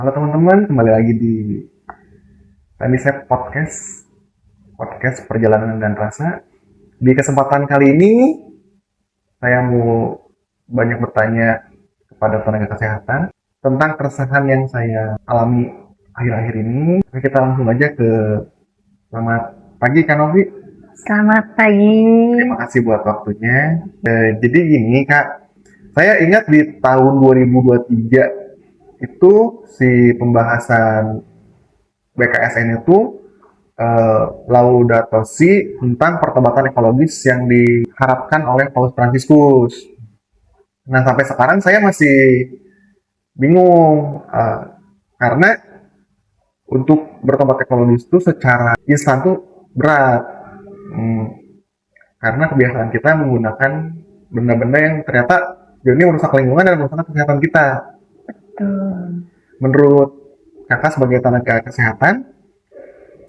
Halo teman-teman, kembali lagi di Tanisep Podcast, podcast perjalanan dan rasa. Di kesempatan kali ini, saya mau banyak bertanya kepada tenaga kesehatan tentang keresahan yang saya alami akhir-akhir ini. Oke, kita langsung aja ke selamat pagi Kak Novi. Selamat pagi. Terima kasih buat waktunya. Jadi gini Kak, saya ingat di tahun 2023 itu si pembahasan BKSN itu Laudato Si tentang pertobatan ekologis yang diharapkan oleh Paus Fransiskus. Nah, sampai sekarang saya masih bingung karena untuk bertobat ekologis itu secara instan tuh berat. Hmm, karena kebiasaan kita menggunakan benda-benda yang ternyata jadi merusak lingkungan dan merusak kesehatan kita. Tuh. Menurut kakak sebagai tenaga kesehatan,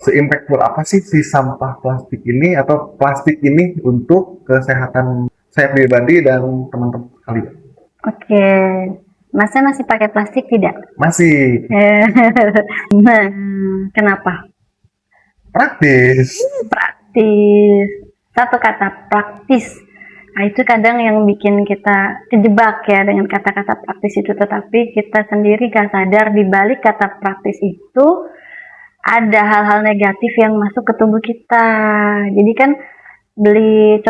se-impactful apa sih si sampah plastik ini atau plastik ini untuk kesehatan saya pribadi dan teman-teman sekalian? Oke. Masnya masih pakai plastik tidak? Masih Nah, kenapa? praktis. Praktis. Satu kata, praktis. Nah, itu kadang yang bikin kita kejebak ya dengan kata-kata praktis itu. Tetapi kita sendiri gak sadar di balik kata praktis itu ada hal-hal negatif yang masuk ke tubuh kita. Jadi kan beli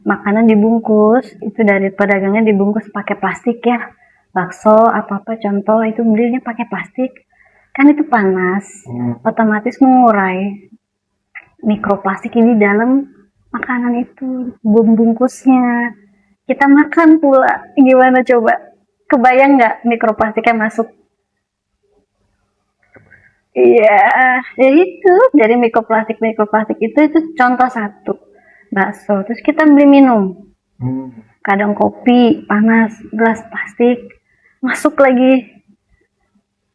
makanan dibungkus itu dari pedagangnya dibungkus pakai plastik ya, bakso apa contoh itu belinya pakai plastik, kan itu panas, otomatis mengurai mikroplastik ini dalam makanan itu, bungkusnya kita makan pula, gimana coba, kebayang nggak mikroplastiknya masuk? Iya, ya itu dari mikroplastik itu contoh satu. Bakso, terus kita beli minum. Kadang kopi panas, gelas plastik, masuk lagi.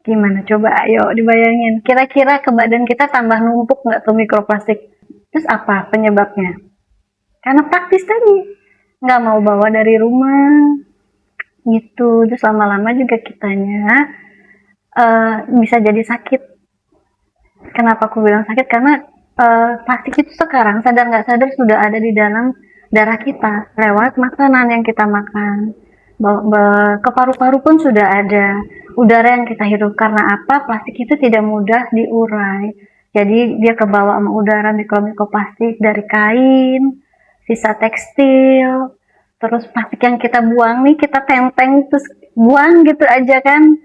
Gimana coba ayo dibayangin. Kira-kira ke badan kita tambah numpuk nggak tuh mikroplastik? Terus apa penyebabnya? Karena praktis tadi. Nggak mau bawa dari rumah. Gitu, terus lama-lama juga kitanya bisa jadi sakit. Kenapa aku bilang sakit? Karena plastik itu sekarang sadar nggak sadar sudah ada di dalam darah kita lewat makanan yang kita makan. Ke paru-paru pun sudah ada udara yang kita hirup. Karena apa? Plastik itu tidak mudah diurai. Jadi dia kebawa sama udara, mikroplastik dari kain, sisa tekstil, terus plastik yang kita buang nih kita tenteng terus buang gitu aja kan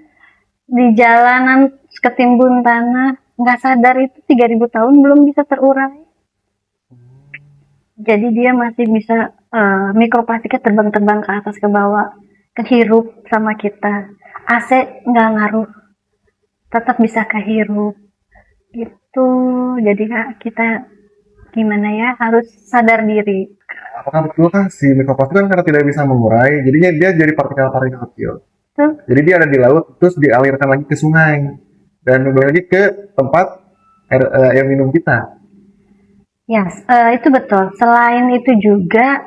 di jalanan ketimbun tanah, nggak sadar itu 3000 tahun belum bisa terurai. Jadi dia masih bisa mikroplastiknya terbang-terbang ke atas ke bawah, kehirup sama kita. AC nggak ngaruh, tetap bisa kehirup. Gitu. Jadi kita gimana ya harus sadar diri. Apakah betul kan si mikroplastik kan karena tidak bisa mengurai, jadinya dia jadi partikel-partikel kecil. Tuh. Jadi dia ada di laut, terus dialirkan lagi ke sungai dan kembali lagi ke tempat air minum kita. Yes, itu betul. Selain itu juga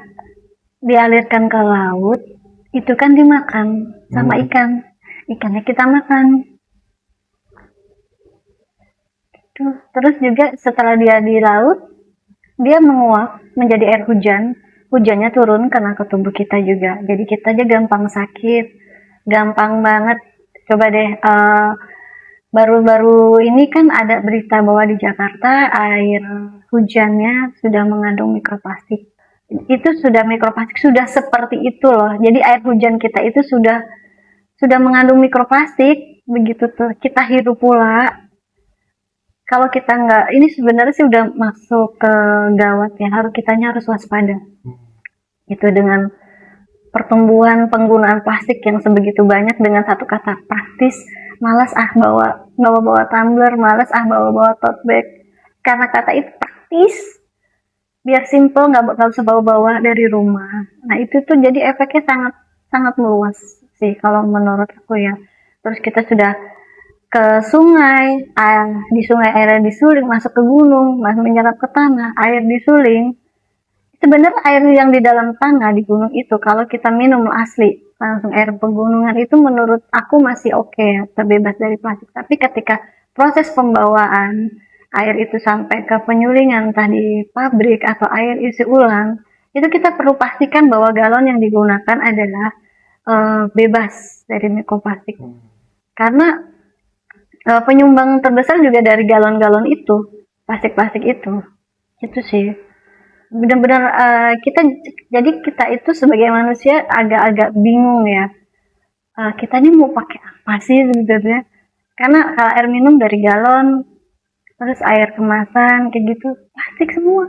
dialirkan ke laut, itu kan dimakan sama ikan. Ikannya kita makan. Terus juga setelah dia di laut, dia menguap menjadi air hujan. Hujannya turun kena ke tubuh kita juga. Jadi kita aja gampang sakit, gampang banget. Coba deh, baru-baru ini kan ada berita bahwa di Jakarta air hujannya sudah mengandung mikroplastik. Itu sudah mikroplastik sudah seperti itu loh. Jadi air hujan kita itu sudah mengandung mikroplastik, begitu tuh kita hirup pula. Kalau kita nggak, ini sebenarnya sih udah masuk ke gawat ya, kitanya harus waspada. Itu dengan pertumbuhan penggunaan plastik yang sebegitu banyak dengan satu kata praktis, malas bawa tumbler, malas bawa tote bag. Karena kata itu praktis, biar simple nggak usah bawa dari rumah. Nah itu tuh jadi efeknya sangat sangat meluas sih kalau menurut aku ya. Terus kita sudah ke sungai, di sungai airnya disuling, masuk ke gunung, menyerap ke tanah, air disuling. Sebenarnya air yang di dalam tanah di gunung itu kalau kita minum asli langsung air pegunungan itu menurut aku masih oke ya, terbebas dari plastik. Tapi ketika proses pembawaan air itu sampai ke penyulingan entah di pabrik atau air isi ulang, itu kita perlu pastikan bahwa galon yang digunakan adalah bebas dari mikroplastik. Karena penyumbang terbesar juga dari galon-galon itu, plastik-plastik itu sih. Benar-benar kita itu sebagai manusia agak-agak bingung ya. Kita ini mau pakai apa sih sebenarnya? Karena kalau air minum dari galon, terus air kemasan kayak gitu plastik semua.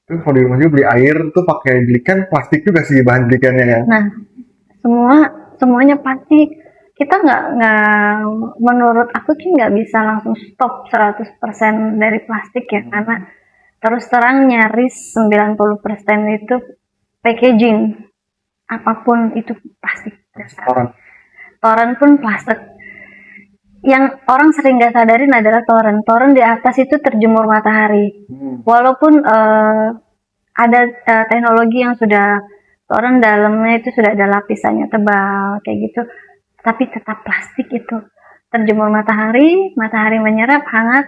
Terus kalau di rumah juga beli air tuh pakai belikan plastik juga sih bahan belikannya ya. Nah, semuanya plastik. Kita nggak menurut aku sih nggak bisa langsung stop 100% dari plastik ya, karena terus terang nyaris 90% itu packaging, apapun itu plastik. Toren pun plastik. Yang orang sering nggak sadarin adalah toren di atas itu terjemur matahari. Walaupun ada teknologi yang sudah toren dalamnya itu sudah ada lapisannya tebal kayak gitu, tapi tetap plastik itu terjemur matahari menyerap hangat,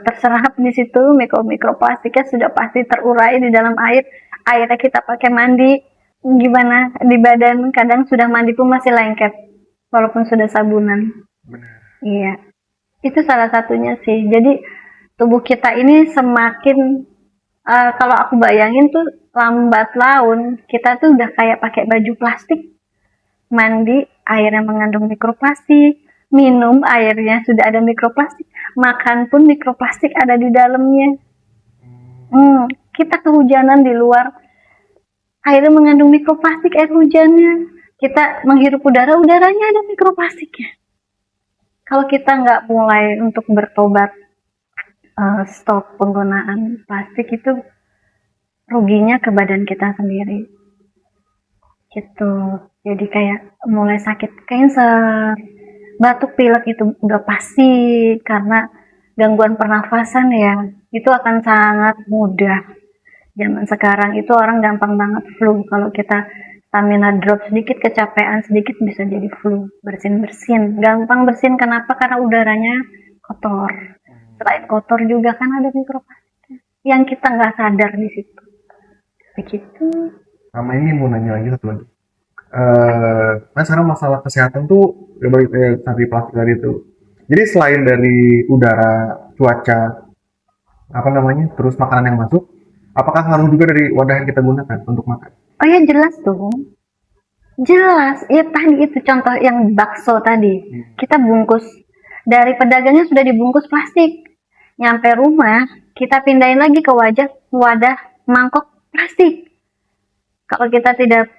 terserap di situ mikroplastiknya sudah pasti terurai di dalam airnya kita pakai mandi gimana di badan, kadang sudah mandi pun masih lengket walaupun sudah sabunan. Benar. Iya, itu salah satunya sih. Jadi tubuh kita ini semakin kalau aku bayangin tuh lambat laun kita tuh udah kayak pakai baju plastik, mandi airnya mengandung mikroplastik, minum airnya sudah ada mikroplastik, makan pun mikroplastik ada di dalamnya. Kita kehujanan di luar, airnya mengandung mikroplastik, air hujannya. Kita menghirup udaranya ada mikroplastiknya. Kalau kita nggak mulai untuk bertobat, stop penggunaan plastik, itu ruginya ke badan kita sendiri. Gitu. Jadi kayak mulai sakit cancer, batuk pilek itu udah pasti karena gangguan pernafasan ya. Itu akan sangat mudah. Zaman sekarang itu orang gampang banget flu. Kalau kita stamina drop sedikit, kecapean sedikit bisa jadi flu. Bersin, gampang bersin. Kenapa? Karena udaranya kotor. Selain kotor juga kan ada mikroplastik yang kita nggak sadar di situ. Begitu. Sama ini mau nanya lagi satu lagi. Kan sekarang masalah kesehatan tuh dari plastik tadi itu. Jadi selain dari udara, cuaca, terus makanan yang masuk, apakah ngaruh juga dari wadah yang kita gunakan untuk makan? Oh ya jelas dong. Jelas. Ya tadi itu contoh yang bakso tadi. Kita bungkus dari pedagangnya sudah dibungkus plastik. Nyampe rumah kita pindahin lagi ke wadah mangkok plastik. Kalau kita tidak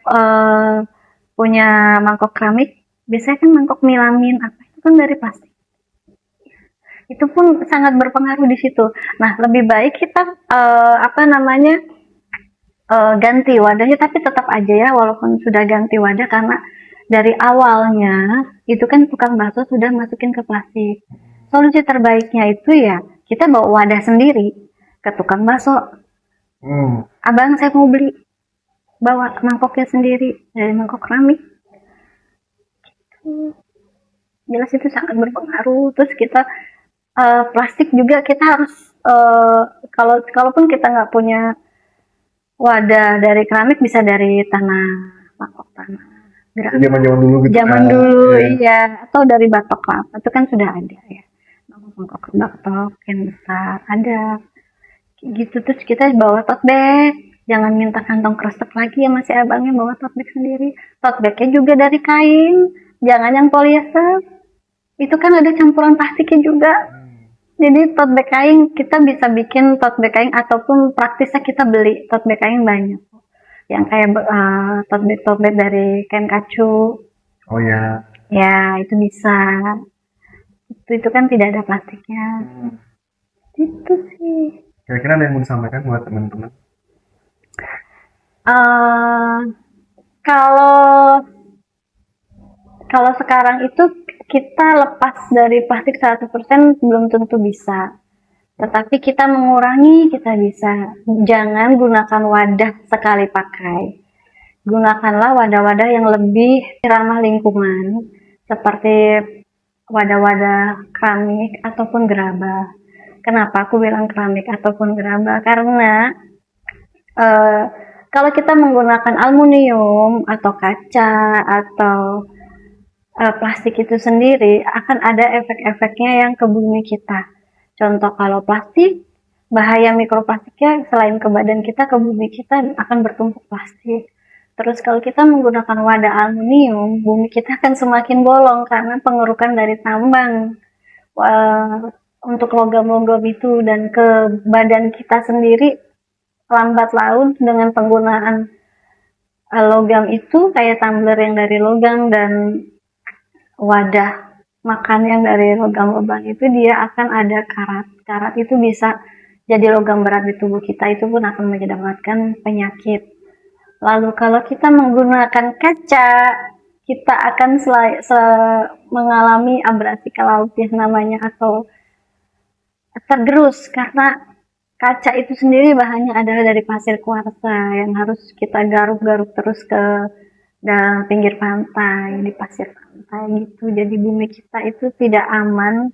punya mangkok keramik, biasanya kan mangkok milamin apa itu kan dari plastik. Itu pun sangat berpengaruh di situ. Nah, lebih baik kita ganti wadahnya, tapi tetap aja ya walaupun sudah ganti wadah, karena dari awalnya itu kan tukang bakso sudah masukin ke plastik. Solusi terbaiknya itu ya kita bawa wadah sendiri ke tukang bakso. Abang, saya mau beli, bawa mangkoknya sendiri dari mangkok keramik. Jelas itu sangat berpengaruh. Terus kita plastik juga kita harus kalaupun kita nggak punya wadah dari keramik, bisa dari mangkok tanah. Zaman dulu gitu. Zaman dulu iya, atau dari batok kelapa itu kan sudah ada ya. Mangkok batok yang besar ada. Gitu. Terus kita bawa tote bag. Jangan minta kantong kresek lagi ya, masih abangnya bawa tote bag sendiri. Tote bagnya juga dari kain, jangan yang polyester. Itu kan ada campuran plastiknya juga. Jadi tote bag kain, kita bisa bikin tote bag kain, ataupun praktisnya kita beli tote bag kain banyak. Yang kayak tote bag dari kain kacu. Oh ya. Ya, itu bisa. Itu kan tidak ada plastiknya. Itu sih. Kira-kira ada yang mau disampaikan buat teman-teman? Kalau sekarang itu kita lepas dari plastik 100% belum tentu bisa. Tetapi kita mengurangi, kita bisa. Jangan gunakan wadah sekali pakai. gunakanlah wadah-wadah yang lebih ramah lingkungan, seperti wadah-wadah keramik ataupun gerabah. Kenapa aku bilang keramik ataupun gerabah? Karena kalau kita menggunakan aluminium atau kaca atau plastik itu sendiri akan ada efek-efeknya yang ke bumi kita. Contoh kalau plastik, bahaya mikroplastiknya selain ke badan kita, ke bumi kita akan bertumpuk plastik. Terus kalau kita menggunakan wadah aluminium, bumi kita akan semakin bolong karena pengerukan dari tambang untuk logam-logam itu, dan ke badan kita sendiri lambat laun dengan penggunaan logam itu, kayak tumbler yang dari logam dan wadah makan yang dari logam-logam itu, dia akan ada karat. Karat itu bisa jadi logam berat di tubuh kita, itu pun akan menyebabkan penyakit. Lalu kalau kita menggunakan kaca, kita akan mengalami abrasi ke laut yang namanya, atau tergerus, karena kaca itu sendiri bahannya adalah dari pasir kuarsa yang harus kita garuk-garuk terus ke dalam pinggir pantai, di pasir pantai gitu. Jadi bumi kita itu tidak aman,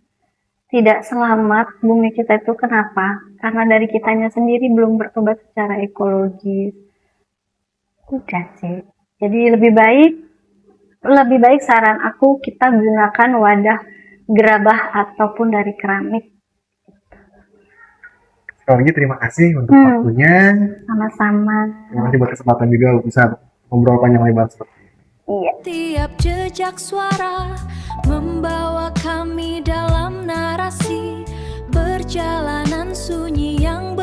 tidak selamat. Bumi kita itu kenapa? Karena dari kitanya sendiri belum bertobat secara ekologis. Udah sih. Jadi lebih baik saran aku kita gunakan wadah gerabah ataupun dari keramik. Sekali lagi terima kasih untuk waktunya. Sama-sama. Terima kasih buat kesempatan juga bisa ngobrol panjang lebar seperti ini. Iya. Tiap jejak suara membawa kami dalam narasi perjalanan sunyi yang